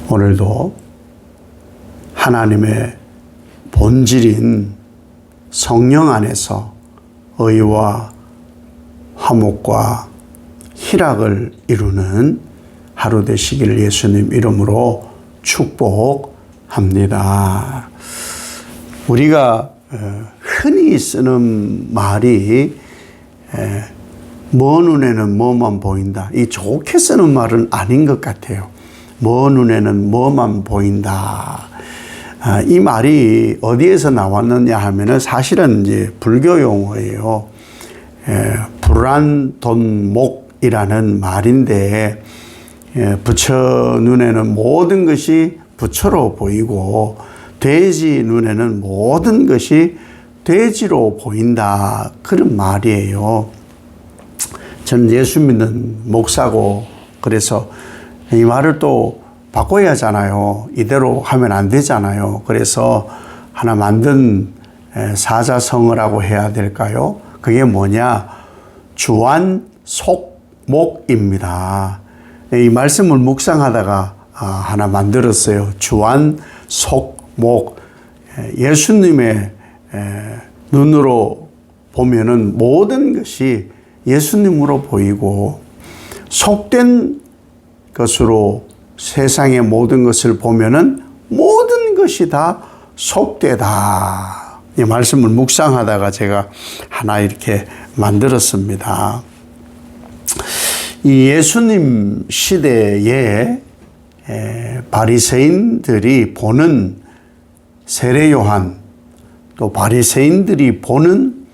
오늘도 하나님의 본질인 성령 안에서 의와 화목과 희락을 이루는 하루 되시기를 예수님 이름으로 축복합니다. 우리가 흔히 쓰는 말이 먼 눈에는 뭐만 보인다. 이 좋게 쓰는 말은 아닌 것 같아요. 먼 눈에는 뭐만 보인다. 이 말이 어디에서 나왔느냐 하면은 사실은 이제 불교 용어예요. 불안돈목이라는 말인데, 부처 눈에는 모든 것이 부처로 보이고 돼지 눈에는 모든 것이 돼지로 보인다. 그런 말이에요. 저는 예수 믿는 목사고, 그래서 이 말을 또 바꿔야 하잖아요. 이대로 하면 안 되잖아요. 그래서 하나 만든 사자성어라고 해야 될까요? 그게 뭐냐? 주안속목입니다. 이 말씀을 묵상하다가 하나 만들었어요. 주안속목. 예수님의 눈으로 보면은 모든 것이 예수님으로 보이고, 속된 것으로 세상의 모든 것을 보면은 모든 것이 다 속되다. 이 말씀을 묵상하다가 제가 하나 이렇게 만들었습니다. 이 예수님 시대에 바리새인들이 보는 세례 요한, 또 바리새인들이 보는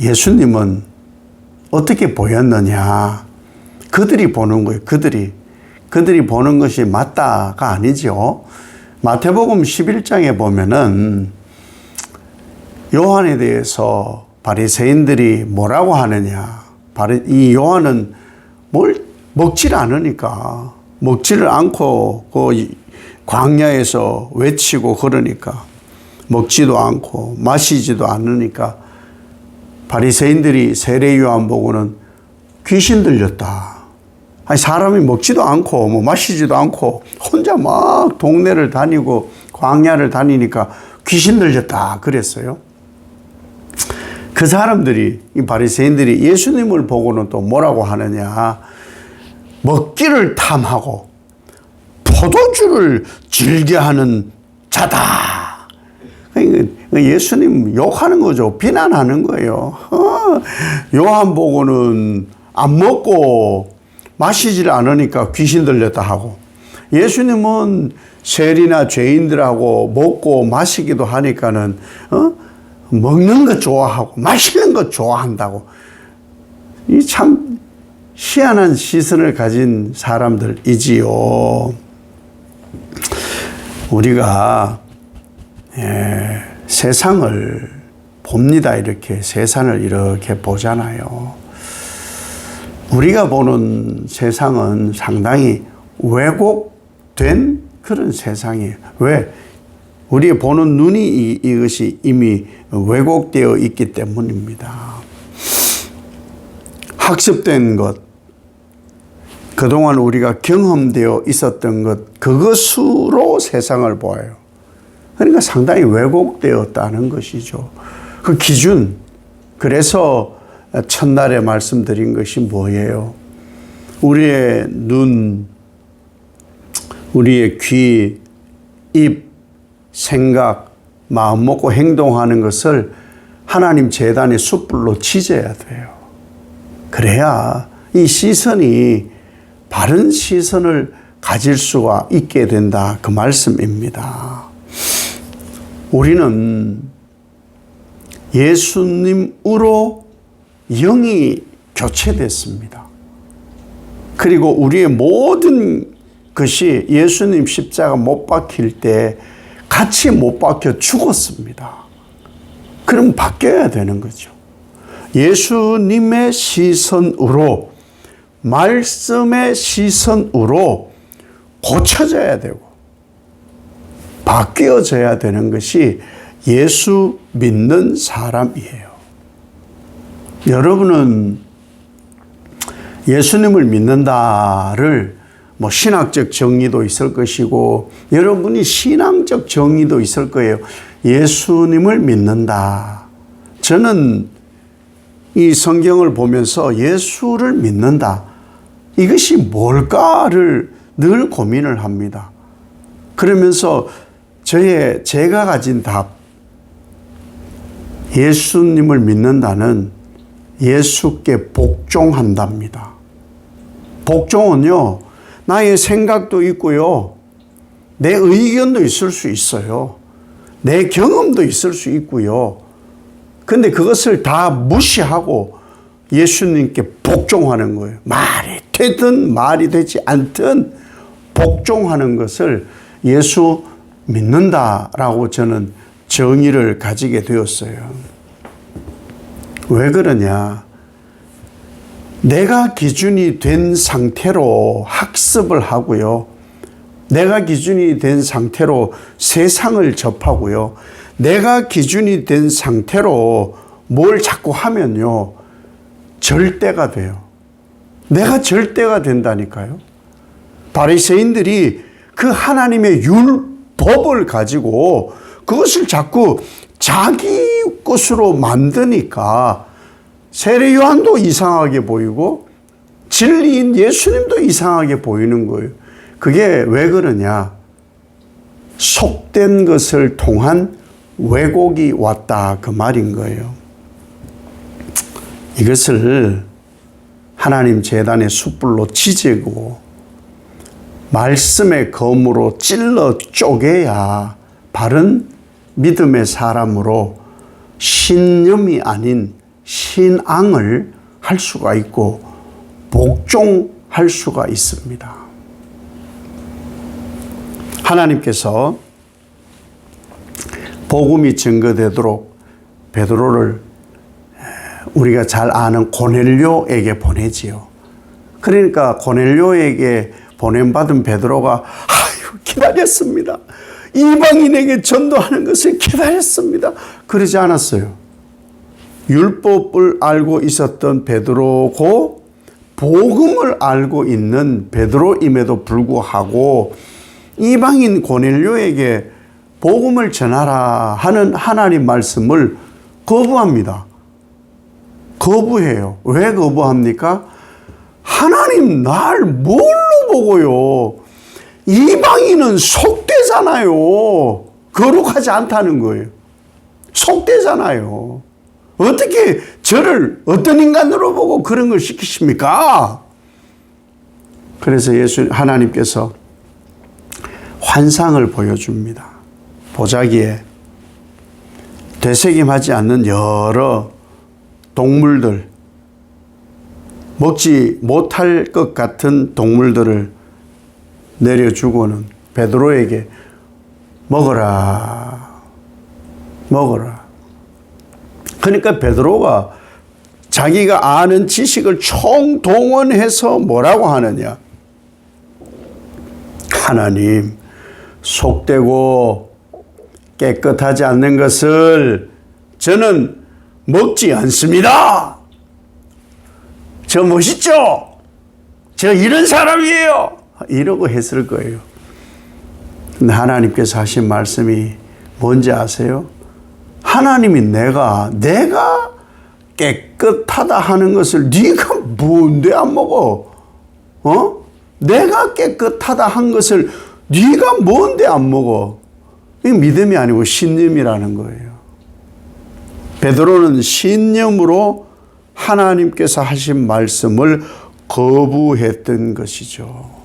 예수님은 어떻게 보였느냐? 그들이 보는 거예요. 그들이 보는 것이 맞다가 아니죠. 마태복음 11장에 보면은 요한에 대해서 바리새인들이 뭐라고 하느냐? 이 요한은 뭘 먹지를 않으니까, 먹지를 않고 그 광야에서 외치고 그러니까, 먹지도 않고 마시지도 않으니까 바리새인들이 세례 요한 보고는 귀신 들렸다. 아니, 사람이 먹지도 않고 뭐 마시지도 않고 혼자 막 동네를 다니고 광야를 다니니까 귀신 들렸다 그랬어요. 그 사람들이, 이 바리새인들이 예수님을 보고는 또 뭐라고 하느냐? 먹기를 탐하고 포도주를 즐겨하는 자다. 예수님 욕하는 거죠. 비난하는 거예요. 요한 보고는 안 먹고 마시질 않으니까 귀신 들렸다 하고, 예수님은 세리나 죄인들하고 먹고 마시기도 하니까는 먹는 것 좋아하고 마시는 것 좋아한다고. 이 참 희한한 시선을 가진 사람들이지요. 우리가 세상을 봅니다. 이렇게 세상을 이렇게 보잖아요. 우리가 보는 세상은 상당히 왜곡된 그런 세상이에요. 왜? 우리의 보는 눈이 이것이 이미 왜곡되어 있기 때문입니다. 학습된 것, 그동안 우리가 경험되어 있었던 것, 그것으로 세상을 보아요. 그러니까 상당히 왜곡되었다는 것이죠. 그 기준. 그래서 첫날에 말씀드린 것이 뭐예요? 우리의 눈, 우리의 귀, 입, 생각, 마음 먹고 행동하는 것을 하나님 제단의 숯불로 지져야 돼요. 그래야 이 시선이 바른 시선을 가질 수가 있게 된다. 그 말씀입니다. 우리는 예수님으로 영이 교체됐습니다. 그리고 우리의 모든 것이 예수님 십자가 못 박힐 때 같이 못 박혀 죽었습니다. 그럼 바뀌어야 되는 거죠. 예수님의 시선으로, 말씀의 시선으로 고쳐져야 되고 바뀌어져야 되는 것이 예수 믿는 사람이에요. 여러분은 예수님을 믿는다를 뭐 신학적 정의도 있을 것이고 여러분이 신앙적 정의도 있을 거예요. 예수님을 믿는다. 저는 이 성경을 보면서 예수를 믿는다. 이것이 뭘까를 늘 고민을 합니다. 그러면서 제가 가진 답, 예수님을 믿는다는 예수께 복종한답니다. 복종은요, 나의 생각도 있고요, 내 의견도 있을 수 있어요. 내 경험도 있을 수 있고요. 근데 그것을 다 무시하고 예수님께 복종하는 거예요. 말이 되든 말이 되지 않든 복종하는 것을 예수 믿는다라고 저는 정의를 가지게 되었어요. 왜 그러냐? 내가 기준이 된 상태로 학습을 하고요. 내가 기준이 된 상태로 세상을 접하고요. 내가 기준이 된 상태로 뭘 자꾸 하면요. 절대가 돼요. 내가 절대가 된다니까요. 바리새인들이 그 하나님의 율법을 가지고 그것을 자꾸 자기 것으로 만드니까 세례 요한도 이상하게 보이고 진리인 예수님도 이상하게 보이는 거예요. 그게 왜 그러냐? 속된 것을 통한 왜곡이 왔다 그 말인 거예요. 이것을 하나님 제단의 숯불로 지지고 말씀의 검으로 찔러 쪼개야 바른 믿음의 사람으로 신념이 아닌 신앙을 할 수가 있고 복종할 수가 있습니다. 하나님께서 복음이 증거되도록 베드로를 우리가 잘 아는 고넬료에게 보내지요. 그러니까 고넬료에게 보냄받은 베드로가 기다렸습니다. 이방인에게 전도하는 것을 기다렸습니다. 그러지 않았어요. 율법을 알고 있었던 베드로고 복음을 알고 있는 베드로임에도 불구하고 이방인 고넬료에게 복음을 전하라 하는 하나님 말씀을 거부합니다. 거부해요. 왜 거부합니까? 하나님 날 뭘로 보고요? 이방인은 속되잖아요. 거룩하지 않다는 거예요. 속되잖아요. 어떻게 저를 어떤 인간으로 보고 그런 걸 시키십니까? 그래서 하나님께서 환상을 보여줍니다. 보자기에 되새김하지 않는 여러 동물들, 먹지 못할 것 같은 동물들을 내려주고는 베드로에게 먹어라. 그러니까 베드로가 자기가 아는 지식을 총동원해서 뭐라고 하느냐? 하나님, 속되고 깨끗하지 않는 것을 저는 먹지 않습니다. 저 멋있죠? 저 이런 사람이에요. 이러고 했을 거예요. 근데 하나님께서 하신 말씀이 뭔지 아세요? 하나님이 내가 깨끗하다 하는 것을 네가 뭔데 안 먹어? 내가 깨끗하다 한 것을 네가 뭔데 안 먹어? 이게 믿음이 아니고 신념이라는 거예요. 베드로는 신념으로 하나님께서 하신 말씀을 거부했던 것이죠.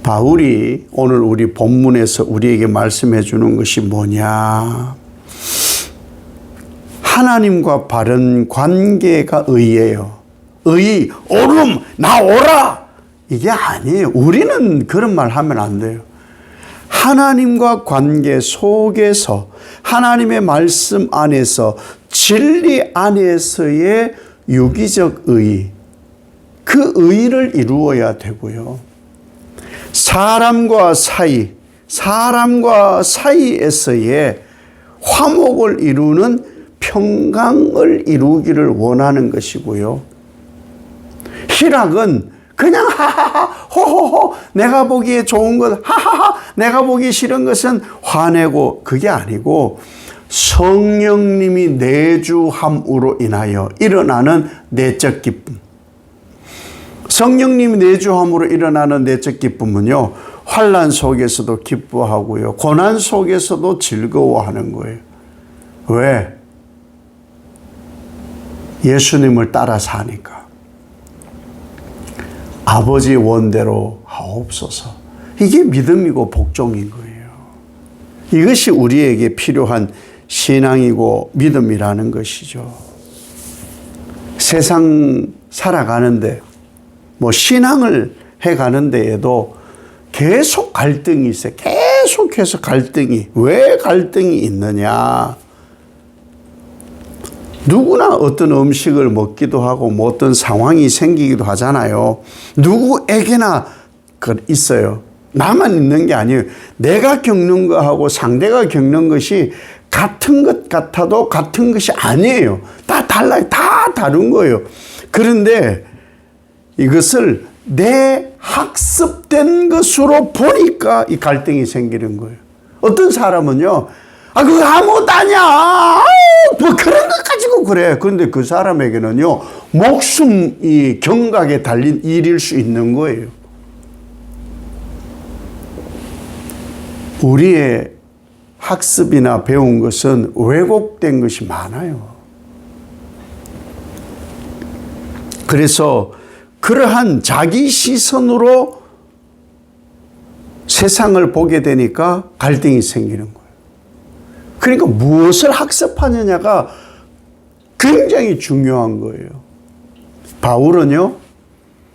바울이 오늘 우리 본문에서 우리에게 말씀해 주는 것이 뭐냐? 하나님과 바른 관계가 의예요. 의, 오름, 나오라! 이게 아니에요. 우리는 그런 말 하면 안 돼요. 하나님과 관계 속에서 하나님의 말씀 안에서 진리 안에서의 유기적 의, 그 의를 이루어야 되고요. 사람과 사이에서의 화목을 이루는 평강을 이루기를 원하는 것이고요. 희락은 그냥 하하하 호호호 내가 보기에 좋은 것 하하하 내가 보기 싫은 것은 화내고 그게 아니고 성령님이 내주함으로 인하여 일어나는 내적 기쁨. 성령님이 내주함으로 일어나는 내적 기쁨은요. 환난 속에서도 기뻐하고요. 고난 속에서도 즐거워하는 거예요. 왜? 예수님을 따라 사니까. 아버지 원대로 하옵소서. 이게 믿음이고 복종인 거예요. 이것이 우리에게 필요한 신앙이고 믿음이라는 것이죠. 세상 살아가는데 뭐 신앙을 해가는 데에도 계속 갈등이 있어요. 계속해서 갈등이. 왜 갈등이 있느냐. 누구나 어떤 음식을 먹기도 하고 뭐 어떤 상황이 생기기도 하잖아요. 누구에게나 있어요. 나만 있는 게 아니에요. 내가 겪는 거하고 상대가 겪는 것이 같은 것 같아도 같은 것이 아니에요. 다 달라요. 다 다른 거예요. 그런데 이것을 내 학습된 것으로 보니까 이 갈등이 생기는 거예요. 어떤 사람은요. 그거 아무것도 아니야. 뭐 그런 것 가지고 그래. 그런데 그 사람에게는요. 목숨이 경각에 달린 일일 수 있는 거예요. 우리의 학습이나 배운 것은 왜곡된 것이 많아요. 그래서 그러한 자기 시선으로 세상을 보게 되니까 갈등이 생기는 거예요. 그러니까 무엇을 학습하느냐가 굉장히 중요한 거예요. 바울은요,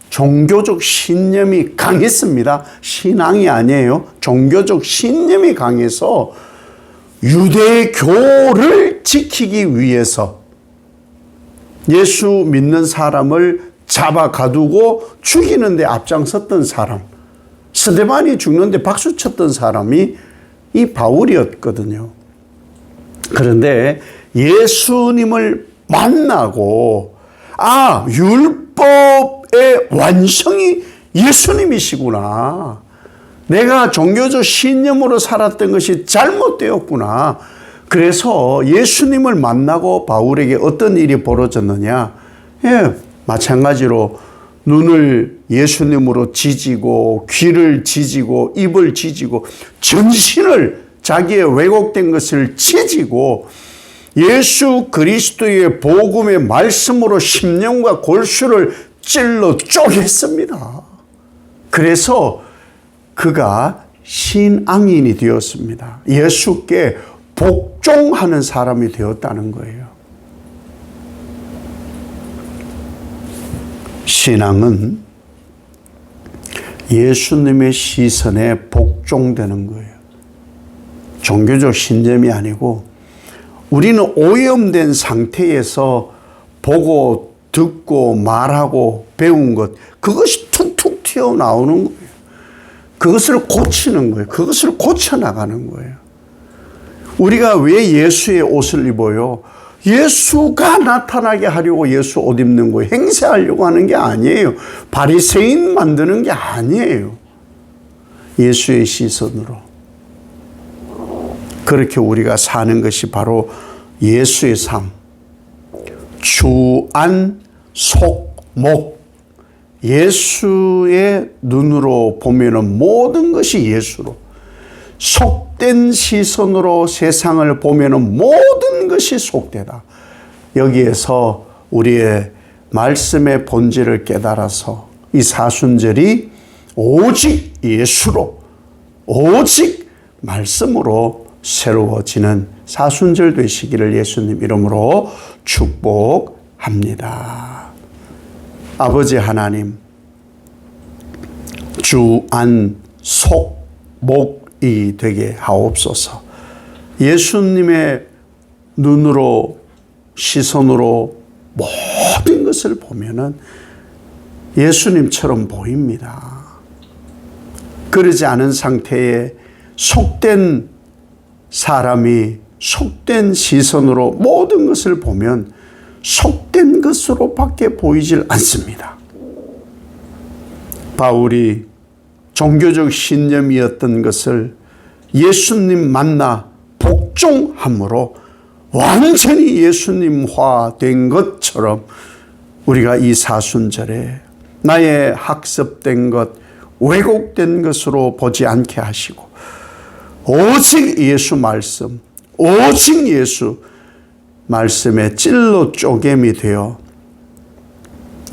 종교적 신념이 강했습니다. 신앙이 아니에요. 종교적 신념이 강해서 유대교를 지키기 위해서 예수 믿는 사람을 잡아 가두고 죽이는 데 앞장섰던 사람, 스데반이 죽는데 박수 쳤던 사람이 이 바울이었거든요. 그런데 예수님을 만나고 율법의 완성이 예수님이시구나. 내가 종교적 신념으로 살았던 것이 잘못되었구나. 그래서 예수님을 만나고 바울에게 어떤 일이 벌어졌느냐. 마찬가지로 눈을 예수님으로 지지고 귀를 지지고 입을 지지고 전신을 자기의 왜곡된 것을 지지고 예수 그리스도의 복음의 말씀으로 심령과 골수를 찔러 쪼갰습니다. 그래서 그가 신앙인이 되었습니다. 예수께 복종하는 사람이 되었다는 거예요. 신앙은 예수님의 시선에 복종되는 거예요. 종교적 신념이 아니고 우리는 오염된 상태에서 보고 듣고 말하고 배운 것, 그것이 툭툭 튀어나오는 거예요. 그것을 고치는 거예요. 그것을 고쳐나가는 거예요. 우리가 왜 예수의 옷을 입어요? 예수가 나타나게 하려고 예수 옷 입는 거예요. 행세하려고 하는 게 아니에요. 바리새인 만드는 게 아니에요. 예수의 시선으로. 그렇게 우리가 사는 것이 바로 예수의 삶. 주, 안, 속, 목. 예수의 눈으로 보면은 모든 것이 예수로. 속된 시선으로 세상을 보면은 모든 것이 속되다. 여기에서 우리의 말씀의 본질을 깨달아서 이 사순절이 오직 예수로, 오직 말씀으로 새로워지는 사순절 되시기를 예수님 이름으로 축복합니다. 아버지 하나님, 주, 안, 속, 목이 되게 하옵소서. 예수님의 눈으로, 시선으로 모든 것을 보면은 예수님처럼 보입니다. 그러지 않은 상태에 속된 사람이 속된 시선으로 모든 것을 보면 속된 것으로 밖에 보이질 않습니다. 바울이 종교적 신념이었던 것을 예수님 만나 복종함으로 완전히 예수님화 된 것처럼 우리가 이 사순절에 나의 학습된 것, 왜곡된 것으로 보지 않게 하시고 오직 예수 말씀, 오직 예수 말씀의 찔로 쪼개미 되어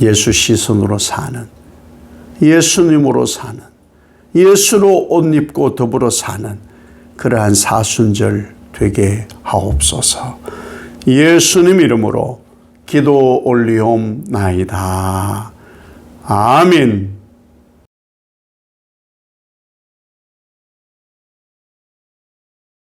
예수 시선으로 사는, 예수님으로 사는, 예수로 옷 입고 더불어 사는 그러한 사순절 되게 하옵소서. 예수님 이름으로 기도 올리옵나이다. 아멘.